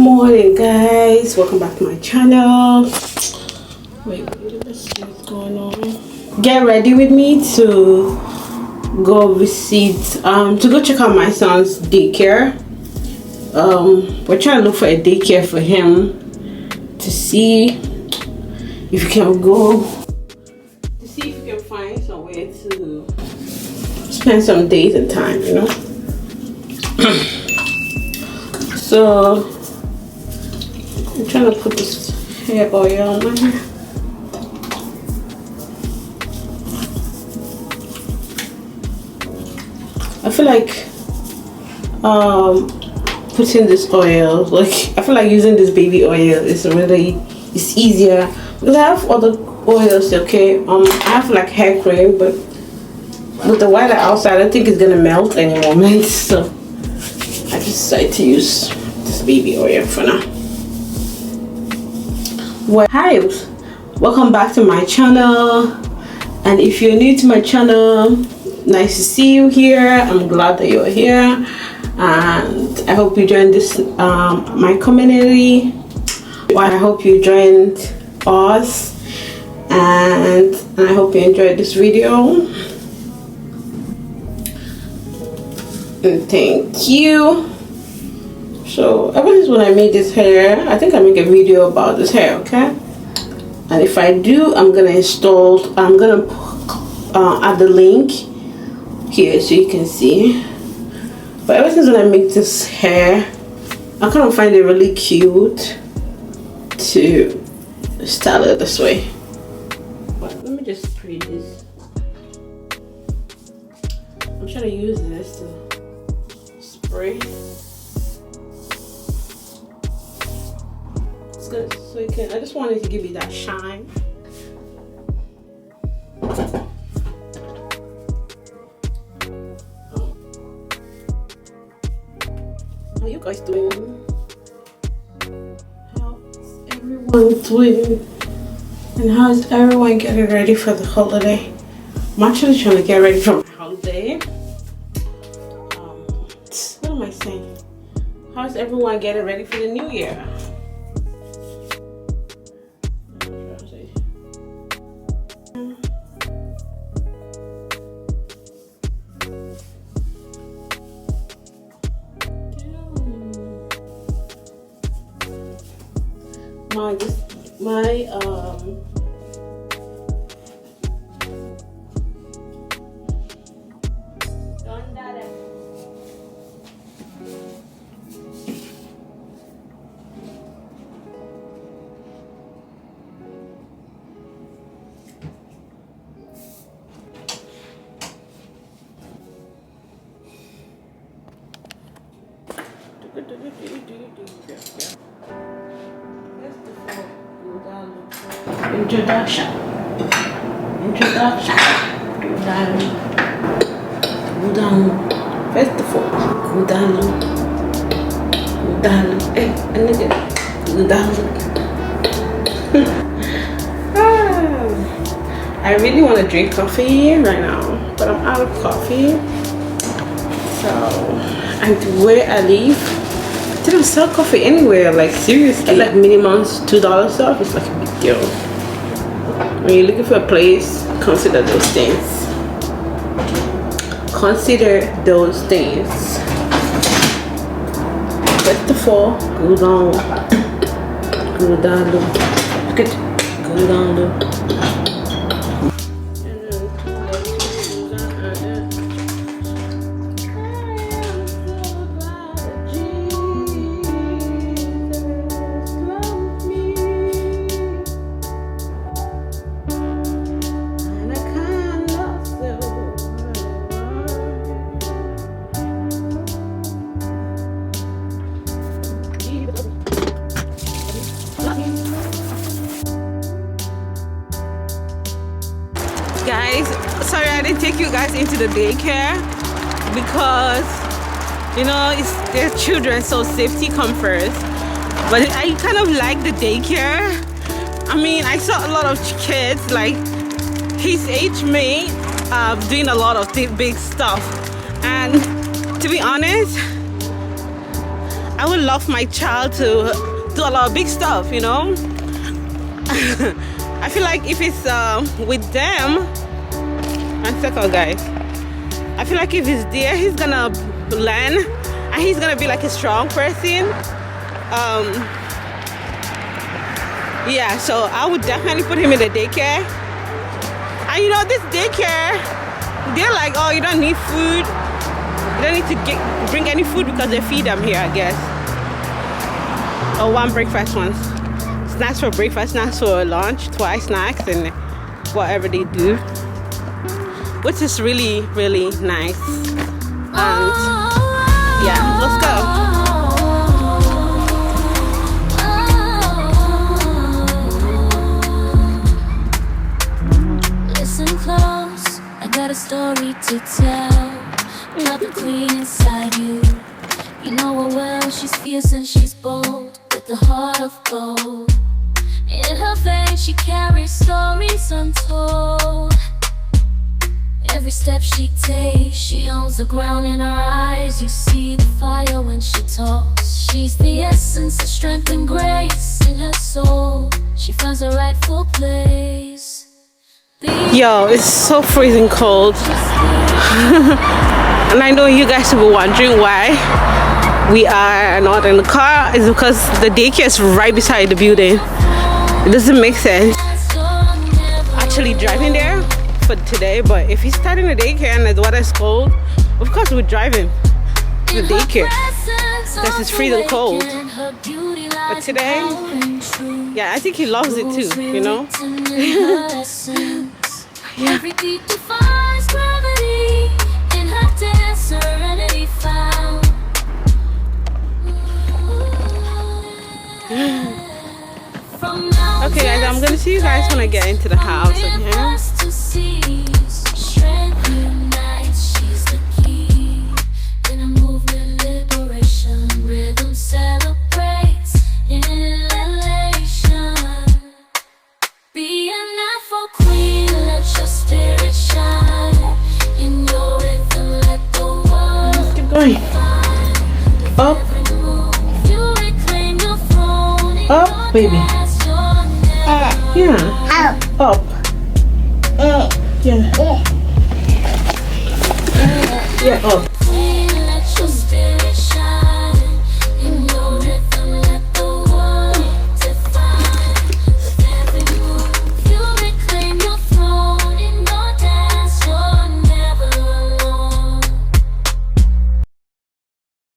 morning, guys. Welcome back to my channel. Wait, let's see what's going on. Get ready with me to go check out my son's daycare. We're trying to look for a daycare for him to see if we can go, to see if we can find somewhere to spend some days and time, you know. So I'm trying to put this hair oil on my hair. I feel like putting this oil, like I feel like using this baby oil is it's easier because I have other oils. Okay, I have like hair cream, but with the weather outside, I think it's gonna melt any moment. So I just decided to use this baby oil for now. Well, hi, welcome back to my channel, and if you're new to my channel, nice to see you here. I'm glad that you're here, and I hope you joined this my community. I hope you joined us, and I hope you enjoyed this video. And thank you. So ever since when I made this hair, I think I make a video about this hair, okay? And if I do, I'm gonna add the link here so you can see. But ever since when I make this hair, I kind of find it really cute to style it this way. But let me just spray this. I'm trying to use this to spray. It's good, so you can. I just wanted to give you that shine. How you guys doing? How's everyone doing? And how's everyone getting ready for the holiday? I'm actually trying to get ready for my holiday. What am I saying? How's everyone getting ready for the new year? Introduction. Go down. First of all, go down. Hey, and again, go down. I really want to drink coffee right now, but I'm out of coffee. So, and where I live, they don't sell coffee anywhere. Like seriously, like minimum $2 stuff. It's like a big deal. When you're looking for a place, consider those things. Consider those things. First of all, go down low. Look at, go down low. Guys, sorry I didn't take you guys into the daycare because you know there's children, so safety comes first. But I kind of like the daycare. I mean, I saw a lot of kids like his age mate doing a lot of big stuff, and to be honest, I would love my child to do a lot of big stuff, you know. I feel like if it's with them, one second guys, I feel like if he's there, he's gonna learn and he's gonna be like a strong person. Yeah, so I would definitely put him in the daycare. And you know, this daycare, they're like, oh, you don't need food, you don't need to bring any food because they feed them here, I guess. Or one breakfast once. Snacks for breakfast, snacks for lunch, twice snacks, and whatever they do, which is really, really nice. And yeah, let's go. Listen close, I got a story to tell about the queen inside you. You know her well, she's fierce and she's bold, with the heart of gold. In her veins she carries stories untold. Every step she takes, she owns the ground in her eyes. You see the fire when she talks. She's the essence of strength and grace. In her soul, she finds her rightful place. Yo, it's so freezing cold. And I know you guys will be wondering why we are not in the car. It's because the daycare is right beside the building. It doesn't make sense actually driving there for today, but if he's starting the daycare and the weather is cold, of course we're driving to the daycare because it's freezing cold. But today, yeah, I think he loves it too, you know. Yeah. Okay guys, I'm gonna see you guys when I get into the house, okay? Let's keep going. Up. Up, baby. Yeah. Up. Yeah. Yeah, up.